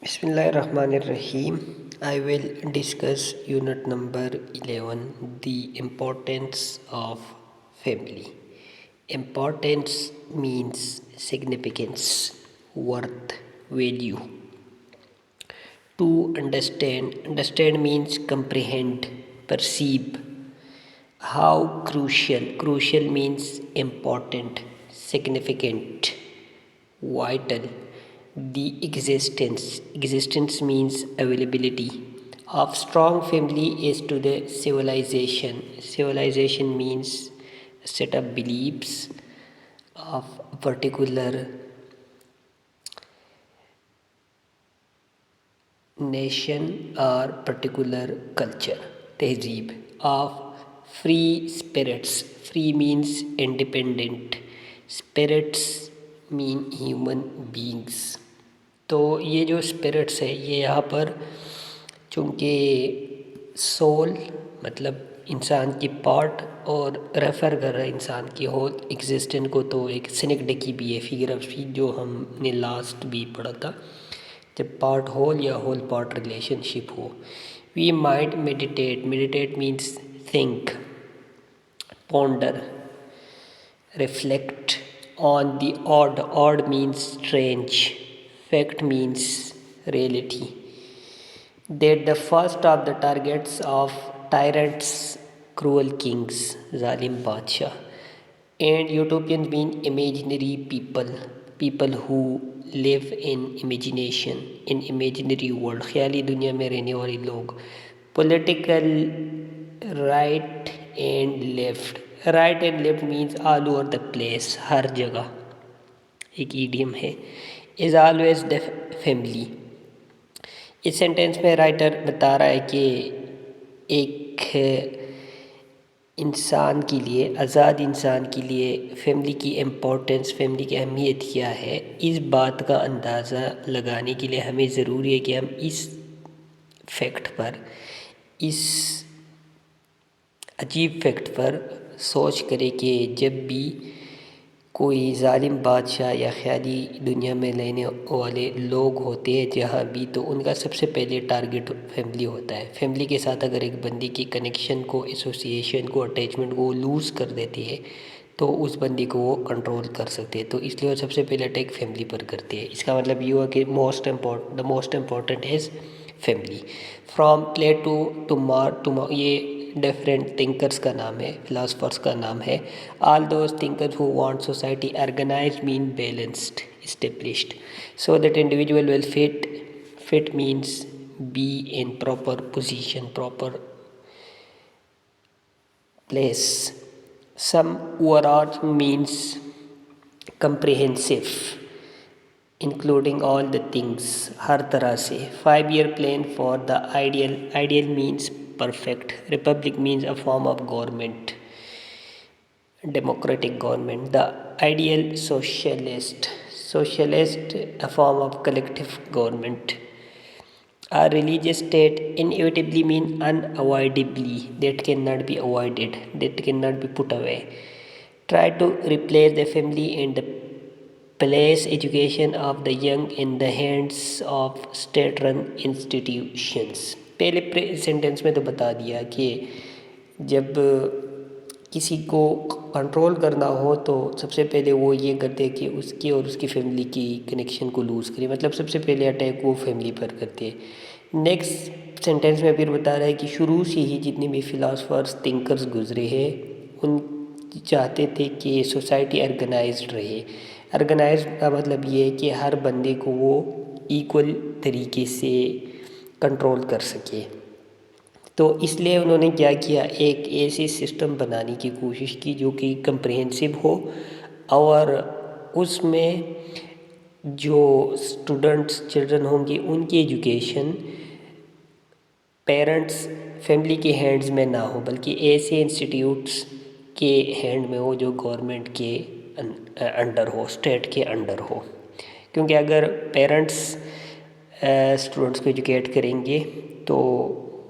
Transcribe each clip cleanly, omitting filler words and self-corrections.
Bismillahirrahmanirrahim. I will discuss unit number 11, the importance of family. Importance means significance, worth, value. To understand means comprehend, perceive. How crucial means important, significant, vital. The existence means availability of strong family is to the civilization means a set of beliefs of a particular nation or particular culture. Tehzeeb of free spirits. Free means independent, spirits mean human beings. तो ये जो spirits है ये यहाँ पर चूँकि soul मतलब इंसान की पार्ट और रेफ़र कर रहा है इंसान की होल एग्जिस्टेंस को, तो एक सिनेक्टिकी भी है फिगर ऑफ स्पीच जो हमने लास्ट भी पढ़ा था, जब पार्ट होल या होल पार्ट रिलेशनशिप हो. We might meditate means think, ponder, reflect on the odd means strange, fact means reality. That the first of the targets of tyrants, cruel kings, zalim badshah, and utopians mean imaginary people who live in imagination, in imaginary world, ख्याली दुनिया में रहने वाले लोग. Political right and left. Right and left means all over the place, हर जगह. एक idiom है. Is always the family. इस सेंटेंस में राइटर बता रहा है कि एक इंसान के लिए, आज़ाद इंसान के लिए फैमिली की इम्पोर्टेंस, फैमिली की अहमियत क्या है, इस बात का अंदाज़ा लगाने के लिए हमें ज़रूरी है कि हम इस फैक्ट पर, इस अजीब फैक्ट पर सोच करें कि जब भी कोई ज़ालिम बादशाह या ख़याली दुनिया में रहने वाले लोग होते हैं जहाँ भी, तो उनका सबसे पहले टारगेट फैमिली होता है. फैमिली के साथ अगर एक बंदी की कनेक्शन को, एसोसिएशन को, अटैचमेंट को लूज़ कर देती है तो उस बंदी को वो कंट्रोल कर सकते हैं. तो इसलिए वो सबसे पहले अटैक फैमिली पर करते हैं. इसका मतलब ये हुआ कि the most important is family. From Plato to ये डिफरेंट थिंकर्स का नाम है, फिलासफर्स का नाम है. All those thinkers who want society organised mean balanced, established, so that individual will fit means be in proper position, proper place. Some overall means comprehensive, including all the things, हर तरह से. 5-year plan for the ideal means perfect. Republic means a form of government, democratic government. The ideal socialist a form of collective government. A religious state inevitably mean unavoidably, that cannot be avoided, that cannot be put away. Try to replace the family and the place education of the young in the hands of state run institutions. पहले sentence में तो बता दिया कि जब किसी को control करना हो तो सबसे पहले वो ये करते हैं कि उसकी और उसकी फैमिली की कनेक्शन को लूज़ करें, मतलब सबसे पहले अटैक वो फैमिली पर करते हैं. नेक्स्ट सेंटेंस में फिर बता रहा है कि शुरू से ही जितने भी फिलासफर्स, थिंकर्स गुजरे हैं उन चाहते थे कि सोसाइटी ऑर्गेनाइज्ड रहे. ऑर्गेनाइज का मतलब ये है कि हर बंदे को वो इक्वल तरीके से कंट्रोल कर सके. तो इसलिए उन्होंने क्या किया, एक ऐसी सिस्टम बनाने की कोशिश की जो कि कंप्रहेंसिव हो और उसमें जो स्टूडेंट्स, चिल्ड्रन होंगे उनकी एजुकेशन पेरेंट्स, फैमिली के हैंड्स में ना हो बल्कि ऐसे इंस्टीट्यूट्स के हैंड में हो जो गवर्नमेंट के अंडर हो, स्टेट के अंडर हो. क्योंकि अगर पेरेंट्स स्टूडेंट्स को एजुकेट करेंगे तो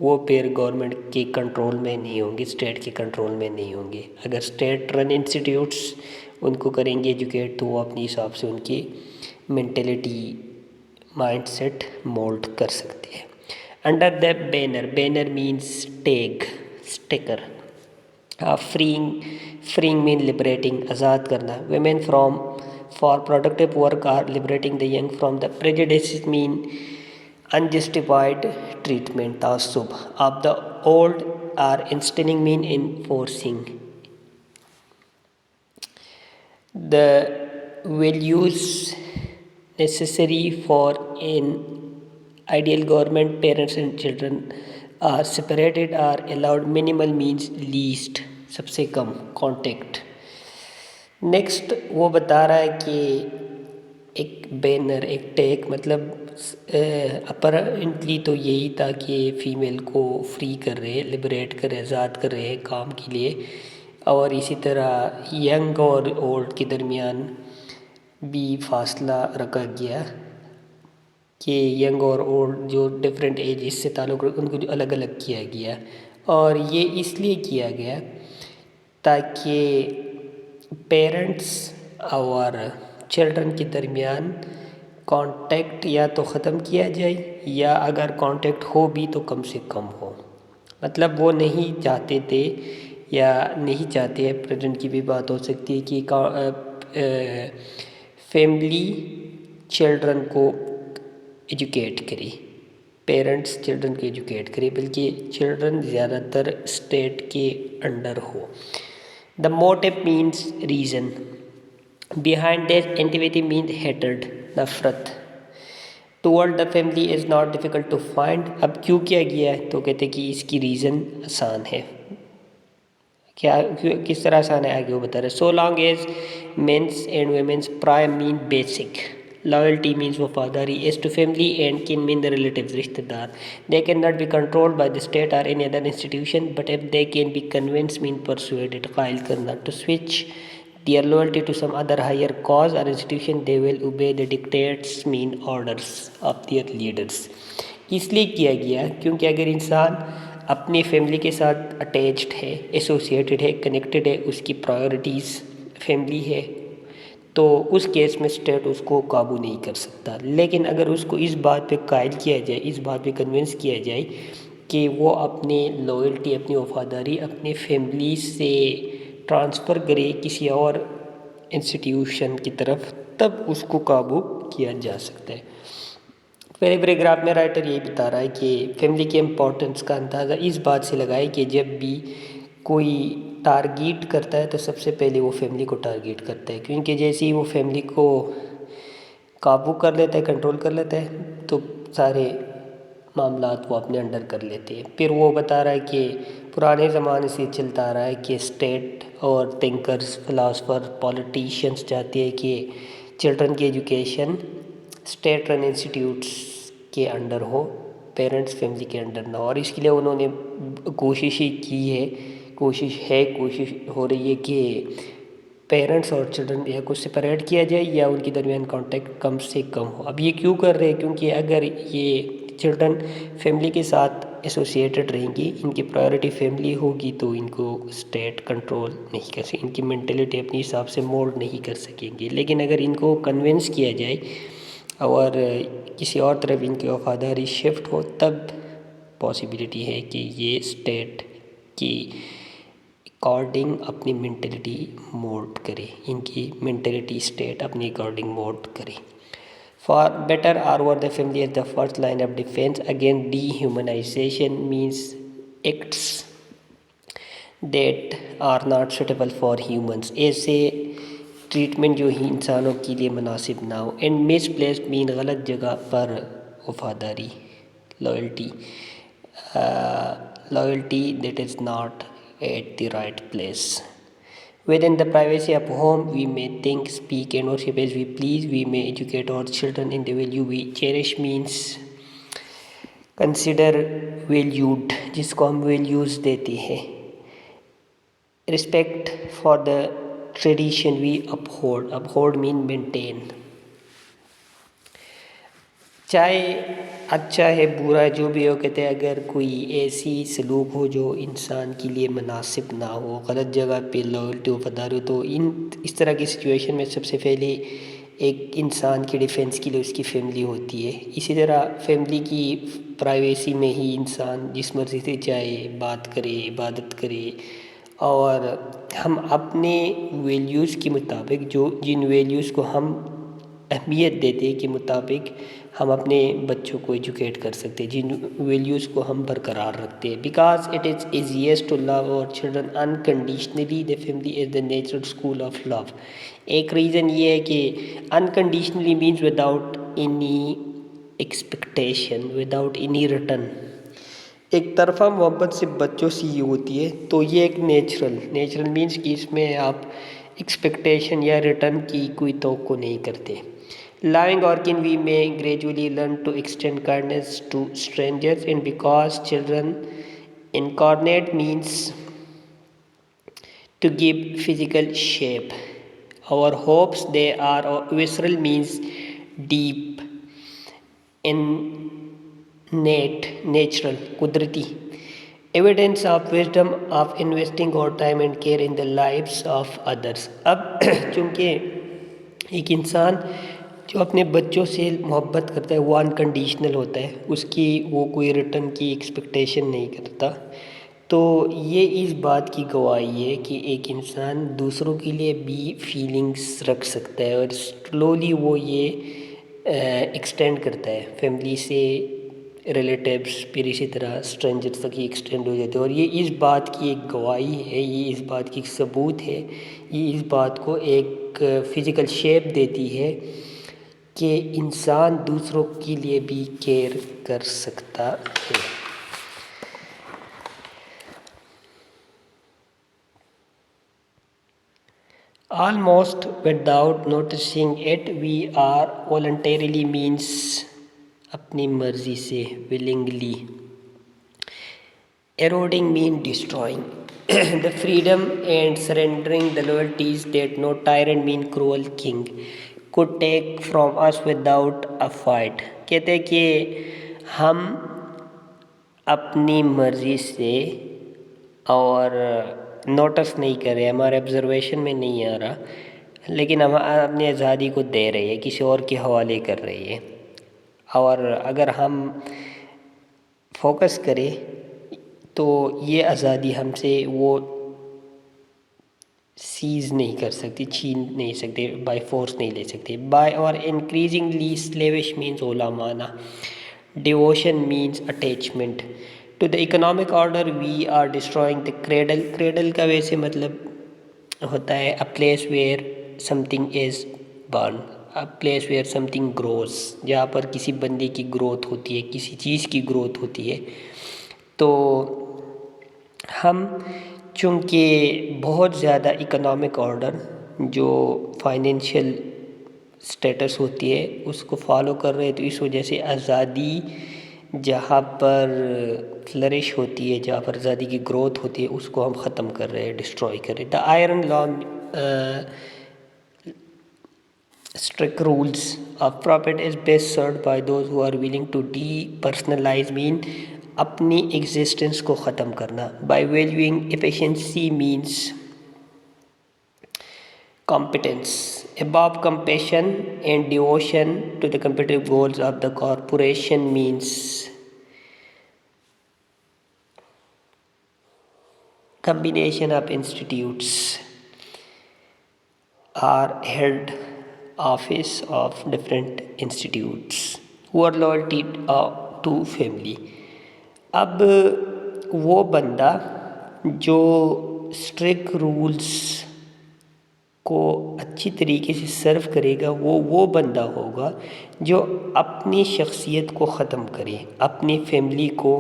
वो फिर गवर्नमेंट के कंट्रोल में नहीं होंगे, स्टेट के कंट्रोल में नहीं होंगे. अगर स्टेट रन इंस्टीट्यूट्स उनको करेंगे एजुकेट तो वो अपने हिसाब से उनकी मेंटेलिटी, माइंडसेट मोल्ड कर सकते हैं। Under the banner, banner means tag, sticker. Freeing mean liberating, आज़ाद करना। women from for productive work are liberating the young from the prejudices mean unjustified treatment, तासुब। of the old are instilling mean enforcing the values necessary for an ideal government. Parents and children are separated, are allowed minimal means least, सबसे कम contact. Next वो बता रहा है कि एक banner, एक tag, मतलब apparently तो यही था कि फ़ीमेल को फ्री कर रहे, लिबरेट कर रहे, आज़ाद कर रहे हैं काम के लिए। और इसी तरह यंग और ओल्ड के दरमियान भी फासला रखा गया कि यंग और ओल्ड जो डिफरेंट एज इससे ताल्लुक़ उनको जो अलग अलग किया गया। और ये इसलिए किया गया ताकि पेरेंट्स और चिल्ड्रन के दरमियान कांटेक्ट या तो ख़त्म किया जाए या अगर कांटेक्ट हो भी तो कम से कम हो। मतलब वो नहीं चाहते थे या नहीं चाहते हैं, प्रेजेंट की भी बात हो सकती है कि फैमिली चिल्ड्रन को एजुकेट करे, पेरेंट्स चिल्ड्रन को एजुकेट करे, बल्कि चिल्ड्रन ज़्यादातर स्टेट के अंडर हो। The motive means reason, behind this antipathy means hated, नफरत। Toward the family is not difficult to find, अब क्यों किया गया है तो कहते कि इसकी रीज़न आसान है। क्या किस तरह आसान है आगे वो बता रहे। So long as men's and women's prime mean basic, loyalty means वफादारी, as to family and kin mean the relatives, रिश्तेदार। They can not be controlled by the state और any other institution but if they can be convince mean persuaded, कायल करना। To switch their loyalty to some other higher cause or institution they will obey the dictates mean orders of their leaders। इसलिए किया गया क्योंकि अगर इंसान अपनी family के साथ अटैच्ड है, एसोसिएटेड है, कनेक्टेड है, उसकी प्रायोरिटीज़ फैमिली है, तो उस केस में स्टेट उसको काबू नहीं कर सकता। लेकिन अगर उसको इस बात पे कायल किया जाए, इस बात पे कन्विंस किया जाए कि वो अपनी लॉयल्टी, अपनी वफादारी अपनी फैमिली से ट्रांसफ़र करे किसी और इंस्टीट्यूशन की तरफ, तब उसको काबू किया जा सकता है। पहले पैराग्राफ में राइटर यही बता रहा है कि फैमिली के इम्पोर्टेंस का अंदाज़ा इस बात से लगाए कि जब भी कोई टारगेट करता है तो सबसे पहले वो फैमिली को टारगेट करता है, क्योंकि जैसे ही वो फैमिली को काबू कर लेता है, कंट्रोल कर लेता है, तो सारे मामलात वो अपने अंडर कर लेते हैं। फिर वो बता रहा है कि पुराने ज़माने से चलता आ रहा है कि स्टेट और थिंकर्स, फिलासफर, पॉलिटिशियंस चाहते हैं कि चिल्ड्रन की एजुकेशन स्टेट रन इंस्टीट्यूट्स के अंडर हो, पेरेंट्स फैमिली के अंडर ना हो। और इसके लिए उन्होंने कोशिश हो रही है कि पेरेंट्स और चिल्ड्रन या कुछ सेपरेट किया जाए या उनके दरमियान कांटेक्ट कम से कम हो। अब ये क्यों कर रहे हैं, क्योंकि अगर ये चिल्ड्रन फैमिली के साथ एसोसिएटेड रहेंगी, इनकी प्रायोरिटी फैमिली होगी, तो इनको स्टेट कंट्रोल नहीं कर सकें, इनकी मेंटलिटी अपने हिसाब से मोल्ड नहीं कर सकेंगे। लेकिन अगर इनको कन्विंस किया जाए और किसी और तरफ इनकी वफादारी शिफ्ट हो, तब पॉसिबिलिटी है कि ये स्टेट की अकॉर्डिंग अपनी मेंटलिटी मोल्ड करे, इनकी मेंटलिटी स्टेट अपनी अकॉर्डिंग मोल्ड करे। For better or worse, the family is the first line of defense against dehumanization, means acts that are not suitable for humans, ऐसे ट्रीटमेंट जो ही इंसानों के लिए मुनासिब ना हो। एंड मिसप्लेस्ड मीन गलत जगह पर वफादारी, loyalty that is not at the right place। Within the privacy of home, we may think, speak and worship as we please. We may educate our children in the value we cherish, means consider valued, जिसको हम values देते हैं। Respect for the tradition we uphold mean maintain। चाहे अच्छा है बुरा है जो भी हो, कहते हैं अगर कोई ऐसी सलूक हो जो इंसान के लिए मुनासिब ना हो, गलत जगह पे लॉयल्टी वफादारी हो, तो इस तरह की सिचुएशन में सबसे पहले एक इंसान के डिफेंस के लिए उसकी फैमिली होती है, इसी तरह फैमिली की प्राइवेसी में ही इंसान जिस मर्ज़ी से चाहे बात करे, इबादत करे, और हम अपने वैल्यूज़ के मुताबिक जो जिन वैल्यूज़ को हम अहमियत देते के मुताबिक हम अपने बच्चों को एजुकेट कर सकते हैं, जिन वैल्यूज़ को हम बरकरार रखते हैं। Because it is easiest to love our children unconditionally, the family is the natural school of love. एक रीज़न ये है कि unconditionally means without any expectation, without any return. एक तरफा मोहब्बत सिर्फ बच्चों से ही होती है, तो ये एक नेचुरल मीन्स कि इसमें आप एक्सपेक्टेशन या रिटर्न की कोई तवक्को नहीं करते। Loving organ, we may gradually learn to extend kindness to strangers, and because children incarnate means to give physical shape. Our hopes, they are visceral means deep, innate, natural, kudrati. Evidence of wisdom of investing our time and care in the lives of others. अब चूँकि एक इंसान जो अपने बच्चों से मोहब्बत करता है वो अनकंडीशनल होता है, उसकी वो कोई रिटर्न की एक्सपेक्टेशन नहीं करता, तो ये इस बात की गवाही है कि एक इंसान दूसरों के लिए भी फीलिंग्स रख सकता है और स्लोली वो ये एक्सटेंड करता है फैमिली से रिलेटिव्स, फिर इसी तरह स्ट्रेंजर्स तक ही एक्सटेंड हो जाते हैं। और ये इस बात की एक गवाही है, ये इस बात की एक सबूत है, ये इस बात को एक फ़िज़िकल शेप देती है कि इंसान दूसरों के लिए भी केयर कर सकता है। Almost without noticing it, we are voluntarily means अपनी मर्जी से, willingly. Eroding mean destroying. The freedom and surrendering the loyalties that no tyrant mean cruel king could take from us without a fight. कहते हैं कि हम अपनी मर्ज़ी से और नोटिस नहीं कर रहे, हमारे ऑब्जर्वेशन में नहीं आ रहा, लेकिन हम अपनी आज़ादी को दे रहे हैं, किसी और के हवाले कर रहे हैं। और अगर हम फोकस करें तो ये आज़ादी हमसे वो सीज़ नहीं कर सकती, छीन नहीं सकते, बाय फोर्स नहीं ले सकते। बाय और इंक्रीजिंगली स्लेविश मीन्स ओलामाना, devotion means attachment to the economic order, we are destroying the cradle. Cradle का वैसे मतलब होता है a place where something is born, a place where something grows, जहाँ पर किसी बंदे की ग्रोथ होती है, किसी चीज़ की ग्रोथ होती है। तो हम चूँकि बहुत ज़्यादा इकोनॉमिक ऑर्डर जो फाइनेंशियल स्टेटस होती है उसको फॉलो कर रहे हैं, तो इस वजह से आज़ादी जहाँ पर फ्लरिश होती है, जहाँ पर आज़ादी की ग्रोथ होती है, उसको हम ख़त्म कर रहे हैं, डिस्ट्रॉय कर रहे हैं। The iron law strict rules of profit is best served by those who are willing to depersonalize mean अपनी एग्जिस्टेंस को ख़त्म करना। By valuing efficiency means competence above compassion and devotion to the competitive goals of the corporation means combination of institutes are held office of different institutes who are loyalty to family। अब वो बंदा जो strict rules को अच्छी तरीके से सर्व करेगा वो बंदा होगा जो अपनी शख्सियत को ख़त्म करे, अपनी फैमिली को,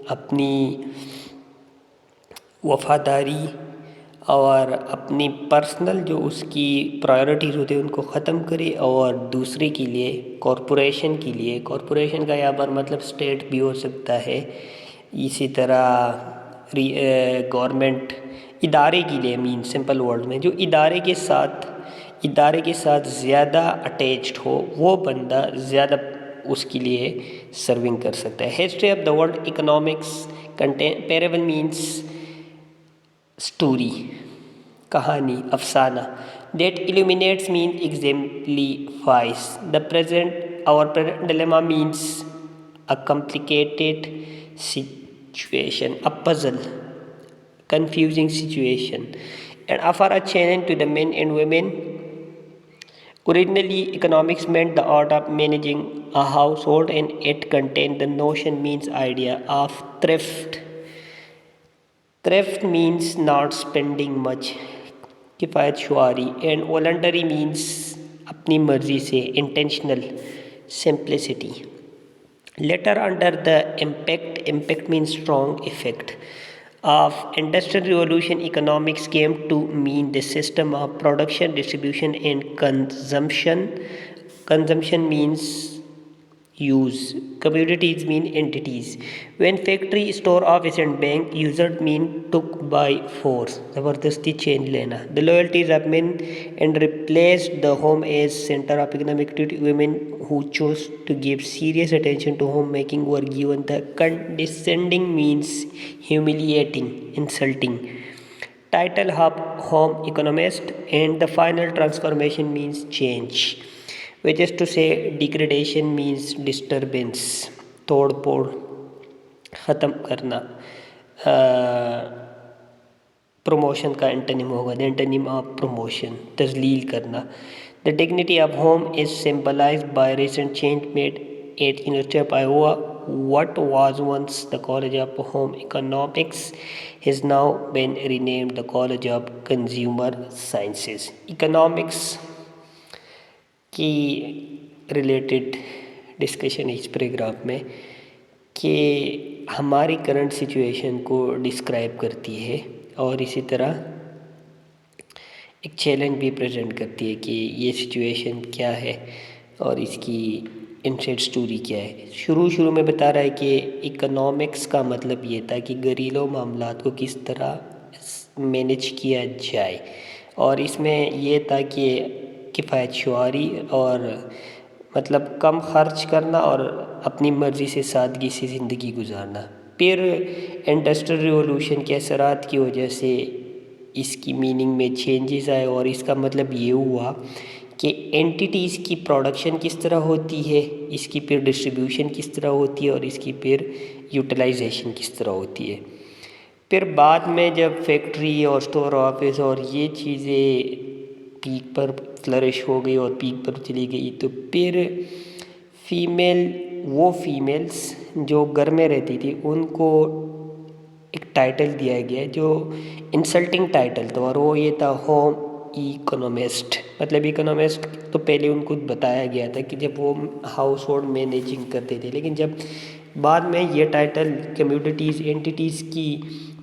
अपनी वफ़ादारी और अपनी पर्सनल जो उसकी प्रायोरिटीज़ होती है उनको ख़त्म करे और दूसरे के लिए, कॉरपोरेशन के लिए, कॉरपोरेशन का यहाँ पर मतलब स्टेट भी हो सकता है, इसी तरह गवर्नमेंट इदारे के लिए, मीन सिंपल वर्ड में जो इदारे के साथ ज़्यादा अटैच्ड हो वो बंदा ज़्यादा उसके लिए सर्विंग कर सकता है। History of the world economics कंटेम्पेरेबल मीन्स स्टोरी, कहानी, अफसाना। that illuminates means exemplifies. Our present dilemma means a complicated situation, a puzzle, confusing situation, and offer a challenge to the men and women. Originally, economics meant the art of managing a household, and it contained the notion means idea of thrift. Thrift means not spending much, किफ़ायत शुआरी, and voluntary means अपनी मर्जी से, intentional, simplicity. Later, under the impact means strong effect of industrial revolution, economics came to mean the system of production, distribution, and consumption. Consumption means use. Communities mean entities. When factory, store, office, and bank, user mean took by force. जबरदस्ती change लेना. The loyalties of men and replaced the home as center of economic activity. Women who chose to give serious attention to homemaking were given the condescending means humiliating, insulting title of home economist, and the final transformation means change, which is to say degradation means disturbance, तोड़ फोड़, ख़त्म करना. Promotion का antonym होगा, the antonym of promotion, तजलील करना. The dignity of home is symbolised by recent change made at University of Iowa. What was once the College of Home Economics has now been renamed the College of Consumer Sciences. Economics की related discussion इस paragraph में कि हमारी current situation को describe करती है और इसी तरह एक चैलेंज भी प्रेजेंट करती है कि ये सिचुएशन क्या है और इसकी इनसाइड स्टोरी क्या है. शुरू में बता रहा है कि इकोनॉमिक्स का मतलब ये था कि घरेलू मामलात को किस तरह मैनेज किया जाए, और इसमें ये था कि किफ़ायत शुआरी और मतलब कम खर्च करना और अपनी मर्ज़ी से सादगी से ज़िंदगी गुजारना. फिर इंडस्ट्रियल रिवॉल्यूशन के असरात की वजह से इसकी मीनिंग में चेंजेस आए और इसका मतलब ये हुआ कि एंटिटीज़ की प्रोडक्शन किस तरह होती है, इसकी फिर डिस्ट्रीब्यूशन किस तरह होती है और इसकी फिर यूटिलाइजेशन किस तरह होती है. फिर बाद में जब फैक्ट्री और स्टोर ऑफिस और ये चीज़ें पीक पर फ्लरिश हो गई और पीक पर चली गई, तो फिर फीमेल्स जो घर में रहती थी उनको एक टाइटल दिया गया जो इंसल्टिंग टाइटल था, और वो ये था होम इकोनॉमिस्ट. मतलब इकोनॉमिस्ट तो पहले उनको बताया गया था कि जब वो हाउस होल्ड मैनेजिंग करते थे, लेकिन जब बाद में ये टाइटल कम्युनिटीज़ एंटिटीज़ की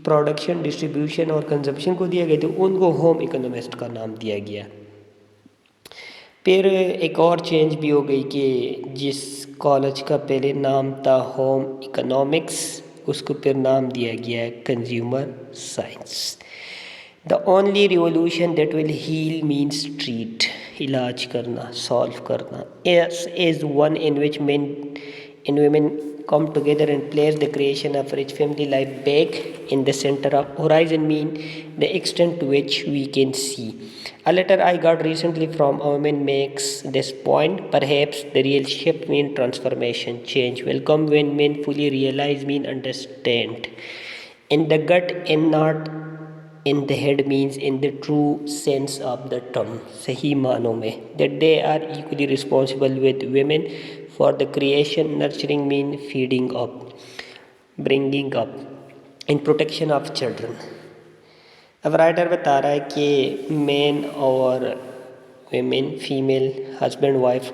प्रोडक्शन, डिस्ट्रीब्यूशन और कंजप्शन को दिया गया तो उनको होम इकोनॉमिस्ट का नाम दिया गया. फिर एक और चेंज भी हो गई कि जिस कॉलेज का पहले नाम था होम इकोनॉमिक्स, उसको फिर नाम दिया गया है consumer science. The only revolution that will heal means treat, इलाज करना, सॉल्व करना. Is one in which men and women come together and place the creation of rich family life back in the center of horizon mean the extent to which we can see. A letter I got recently from a woman makes this point. Perhaps the real shift mean transformation, change will come when men fully realize mean understand. In the gut and not in the head means in the true sense of the term, सही मानों में, that they are equally responsible with women for the creation, nurturing mean feeding up, bringing up and protection of children. अब writer बता रहा है कि main और women, female, husband wife,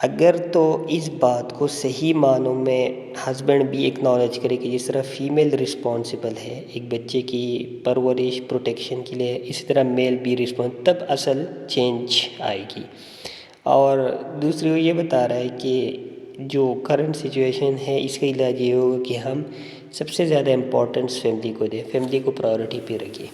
अगर तो इस बात को सही मानों में हस्बैंड भी एक्नॉलेज करे कि जिस तरह फीमेल रिस्पॉन्सिबल है एक बच्चे की परवरिश, प्रोटेक्शन के लिए, इसी तरह मेल भी रिस्पॉन्स, तब असल चेंज आएगी. और दूसरी वो ये बता रहा है कि जो करंट सिचुएशन है इसका इलाज ये होगा कि हम सबसे ज़्यादा इम्पोर्टेंस फैमिली को दें, फैमिली को प्रायोरिटी पे रखिए.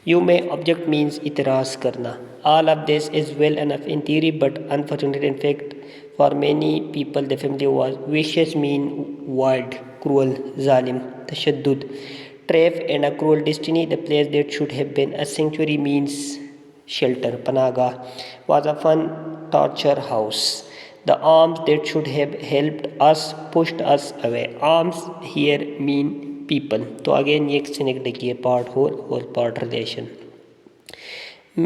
यू मे ऑब्जेक्ट मीन्स इतराज़ करना. All of this is well enough in theory but unfortunate in fact for many people the family was vicious mean wild, cruel, जालिम, तशद्दुद, trap and a cruel destiny. The place that should have been a sanctuary means shelter. Panaga was a fun torture house. The arms that should have helped us pushed us away. Arms here mean people. तो again ये एक synecdoche है, part whole और part relation.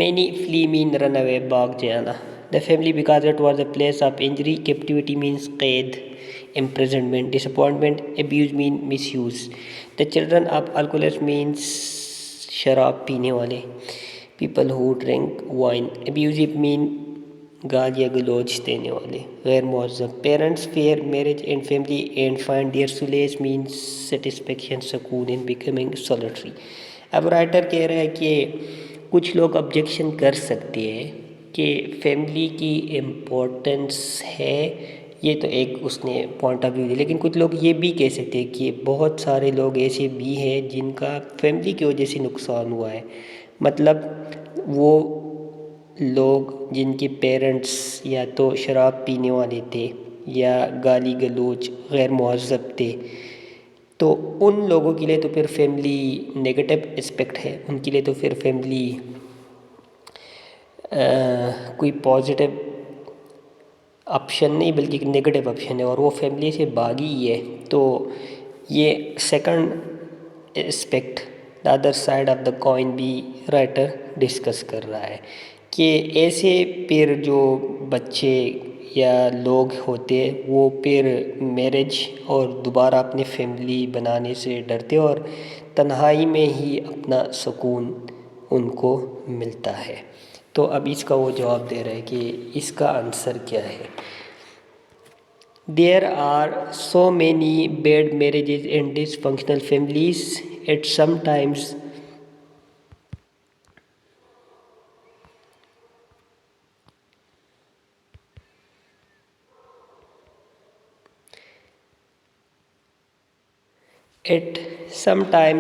Many flee mean run away, भाग जाना. The family because it was a place of injury. Captivity means qaid, imprisonment. Disappointment, abuse mean misuse. The children of alcoholics means शराब पीने वाले. People who drink wine. Abusive mean गाल या गलोच देने वाले. गैर मुअज़्ज़ब. Parents fear marriage and family and find their solace means satisfaction, सुकून in becoming solitary. अब राइटर कह रहा है कि कुछ लोग ऑब्जेक्शन कर सकते हैं कि फैमिली की इम्पोर्टेंस है, ये तो एक उसने पॉइंट ऑफ व्यू दिया, लेकिन कुछ लोग ये भी कह सकते हैं कि बहुत सारे लोग ऐसे भी हैं जिनका फैमिली की वजह से नुकसान हुआ है. मतलब वो लोग जिनके पेरेंट्स या तो शराब पीने वाले थे या गाली गलौज गैर मुहज़्ज़ब थे, तो उन लोगों के लिए तो फिर फैमिली नेगेटिव एस्पेक्ट है. उनके लिए तो फिर फैमिली कोई पॉजिटिव ऑप्शन नहीं बल्कि एक नेगेटिव ऑप्शन है, और वो फैमिली से भागी ही है. तो ये second aspect, the other side of the coin भी राइटर डिस्कस कर रहा है कि ऐसे फिर जो बच्चे या लोग होते हैं वो फिर मैरिज और दोबारा अपनी फैमिली बनाने से डरते और तन्हाई में ही अपना सुकून उनको मिलता है. तो अब इसका वो जवाब दे रहा है कि इसका आंसर क्या है. There are so many bad marriages and dysfunctional families. It sometimes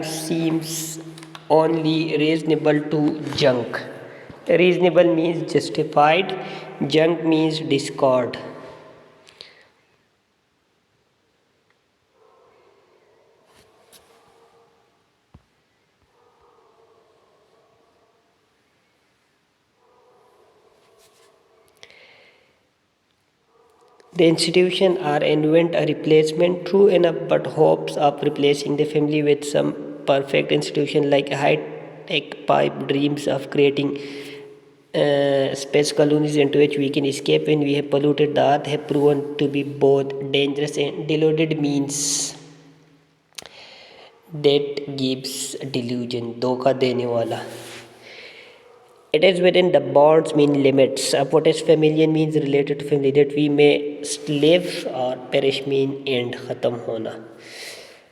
seems only reasonable to junk. Reasonable means justified, junk means discord. The institution or invent a replacement, true enough, but hopes of replacing the family with some perfect institution like a high-tech pipe dreams of creating space colonies into which we can escape when we have polluted the earth have proven to be both dangerous and deluded means that gives delusion, धोखा देने वाला. It is within the bonds mean limits. Of what is familiar means related to family, that we may live or perish mean end, ख़त्म होना.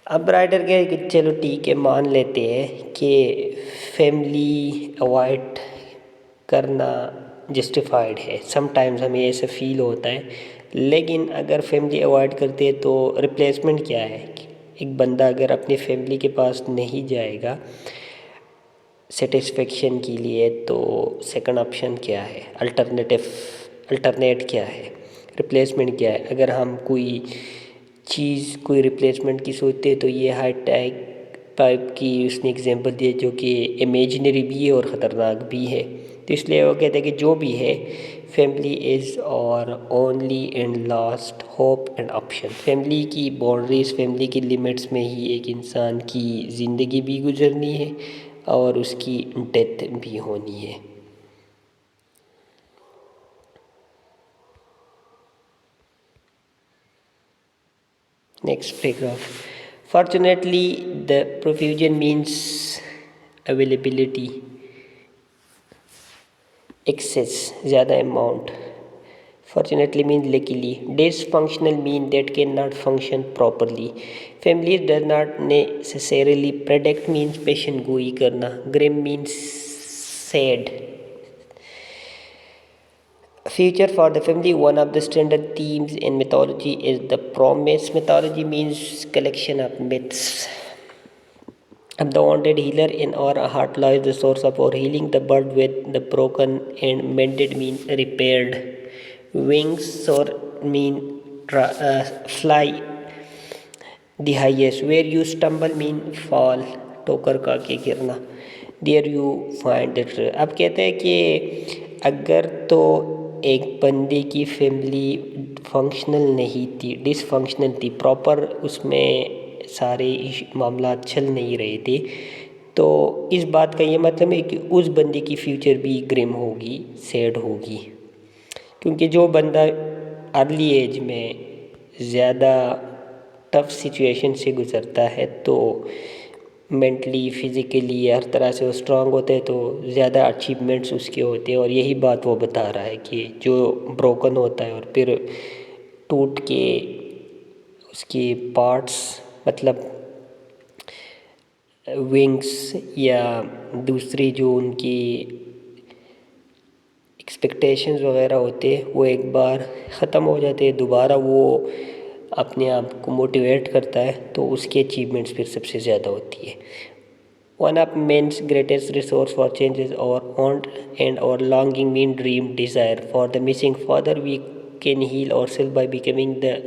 अब writer कहे कि चलो ठीक है, मान लेते हैं कि फैमिली अवॉइड करना जस्टिफाइड है. समटाइम्स हमें ऐसा फील होता है, लेकिन अगर फैमिली अवॉइड करते हैं तो रिप्लेसमेंट क्या है. एक बंदा अगर अपनी फैमिली के पास नहीं जाएगा सेटिस्फेक्शन के लिए, तो सेकंड ऑप्शन क्या है, अल्टरनेट क्या है, रिप्लेसमेंट क्या है. अगर हम कोई चीज़ कोई रिप्लेसमेंट की सोचते हैं तो ये हाई टेक पाइप की उसने एग्जांपल दिए जो कि इमेजिनरी भी है और ख़तरनाक भी है. तो इसलिए वो कहते हैं कि जो भी है फैमिली इज़ और only and last hope and option. Family की बाउंड्रीज, फैमिली की लिमिट्स में ही एक इंसान की ज़िंदगी भी गुजरनी है और उसकी डेथ भी होनी है. Next paragraph. Fortunately the profusion means availability, access, ज़्यादा amount. Fortunately means luckily. Dysfunctional mean that cannot function properly. Family does not necessarily predict means पेशन गोई करना. Grim means sad. Future for the family. One of the standard themes in mythology is the promise. Mythology means collection of myths. Of the wanted healer in our heart lies the source of our healing. The bird with the broken and mended mean repaired. Wings soar mean fly the highest. Where you stumble mean fall, ठोकर खा के गिरना. There you find the truth. अब कहते हैं कि अगर तो एक बंदे की फैमिली फंक्शनल नहीं थी, डिसफंक्शनल थी, प्रॉपर उसमें सारे मामला चल नहीं रहे थे, तो इस बात का ये मतलब है कि उस बंदे की फ्यूचर भी ग्रिम होगी, सैड होगी। क्योंकि जो बंदा अर्ली एज में ज़्यादा टफ सिचुएशन से गुज़रता है तो मेंटली फिज़िकली हर तरह से वो स्ट्रांग होते हैं, तो ज़्यादा अचीवमेंट्स उसके होते हैं। और यही बात वो बता रहा है कि जो ब्रोकन होता है और फिर टूट के उसके पार्ट्स मतलब विंग्स या दूसरी जो उनकी एक्सपेक्टेशंस वगैरह होते हैं वो एक बार ख़त्म हो जाते हैं, दोबारा वो अपने आप को मोटिवेट करता है तो उसकी अचीवमेंट्स फिर सबसे ज़्यादा होती है। One of man's greatest resource for changes और वांट एंड और longing mean dream desire for the missing father we can heal ourselves by becoming the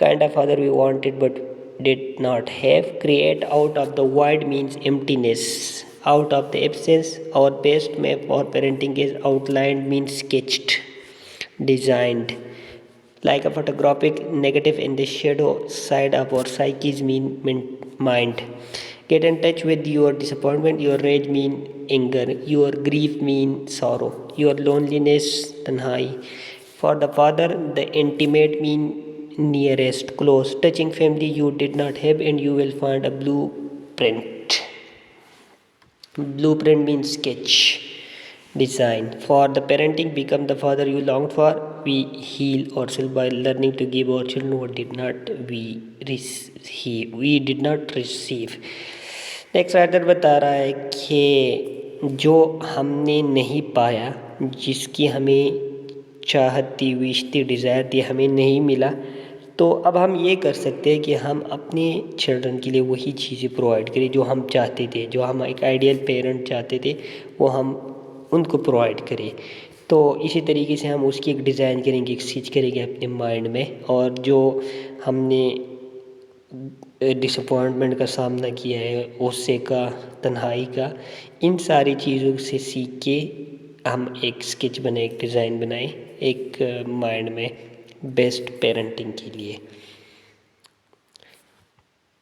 kind of father we wanted but did not have. Create out of the void means emptiness. Out of the absence, our best map for parenting is outlined means sketched, designed. Like a photographic negative in the shadow side of our psyche's mind. Get in touch with your disappointment, your rage mean anger, your grief mean sorrow, your loneliness tanhai. For the father, the intimate mean nearest, close, touching family you did not have, and you will find a blueprint. Blueprint means sketch, design. For the parenting become the father you longed for. We heal ourselves by learning to give our children what did not we receive. We did not receive. Next writer बता रहा है कि जो हमने नहीं पाया, जिसकी हमें चाहत थी, विश थी, डिज़ायर थी, हमें नहीं मिला, तो अब हम ये कर सकते हैं कि हम अपने चिल्ड्रन के लिए वही चीज़ें प्रोवाइड करें जो हम चाहते थे, जो हम एक आइडियल पेरेंट चाहते थे, वो हम उनको प्रोवाइड करें। तो इसी तरीके से हम उसकी एक डिज़ाइन करेंगे, एक स्केच करेंगे अपने माइंड में, और जो हमने डिसअपॉइंटमेंट का सामना किया है, गुस्से का, तन्हाई का, इन सारी चीज़ों से सीख के हम एक स्केच बनाए, एक डिज़ाइन बनाए एक माइंड में बेस्ट पेरेंटिंग के लिए।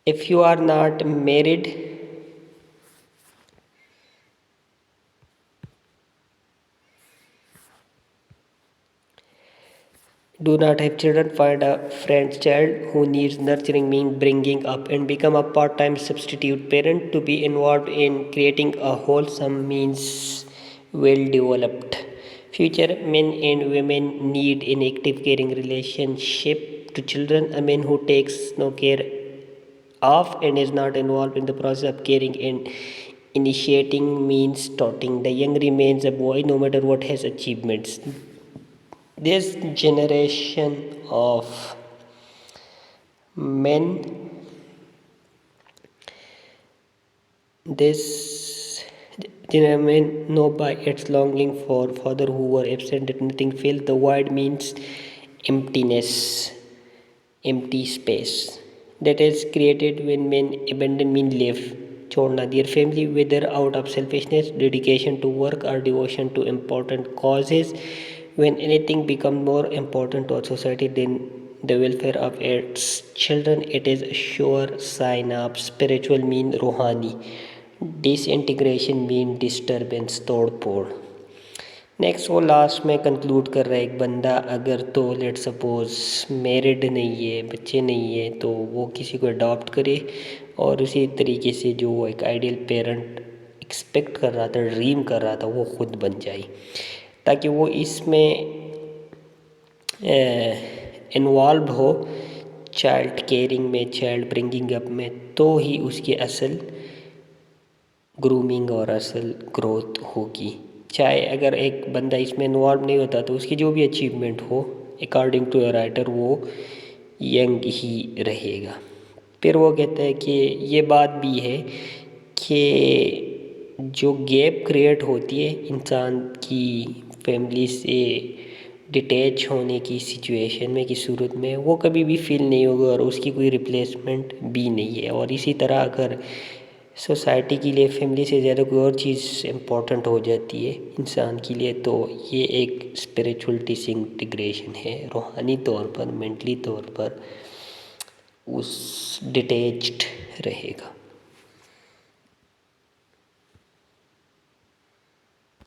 If you are not married, do not have children, find a friend's child who needs nurturing mean bringing up, and become a part-time substitute parent to be involved in creating a wholesome means well-developed future. Men and women need an active caring relationship to children. A man who takes no care of and is not involved in the process of caring and initiating means taughting. The young remains a boy no matter what his achievements. This generation of men, this generation know by its longing for father who were absent that nothing filled the void means emptiness, empty space that is created when men abandon mean live, छोड़ना their family whether out of selfishness, dedication to work or devotion to important causes. When anything becomes more important to a society than the welfare of its children, it is a sure sign of spiritual mean रूहानी, disintegration mean disturbance, तोड़ फोड़। Next वो last में conclude कर रहा है, एक बंदा अगर तो लेट सपोज मैरिड नहीं है, बच्चे नहीं है, तो वो किसी को अडॉप्ट करे और उसी तरीके से जो एक आइडियल पेरेंट एक्सपेक्ट कर रहा था, ड्रीम कर रहा था, वो खुद बन जाए, ताकि वो इसमें इन्वॉल्व हो चाइल्ड केयरिंग में, चाइल्ड ब्रिंगिंग अप में, तो ही उसकी असल ग्रूमिंग और असल ग्रोथ होगी। चाहे अगर एक बंदा इसमें इन्वॉल्व नहीं होता तो उसकी जो भी अचीवमेंट हो अकॉर्डिंग टू राइटर वो यंग ही रहेगा। फिर वो कहता है कि ये बात भी है कि जो गैप क्रिएट होती है इंसान की फैमिली से डिटैच होने की सिचुएशन में की सूरत में, वो कभी भी फील नहीं होगा और उसकी कोई रिप्लेसमेंट भी नहीं है। और इसी तरह अगर सोसाइटी के लिए फैमिली से ज़्यादा कोई और चीज़ इम्पोर्टेंट हो जाती है इंसान के लिए, तो ये एक स्पिरिचुअल डिसइंटीग्रेशन है, रूहानी तौर पर, मेंटली तौर पर उस डिटैच्ड रहेगा।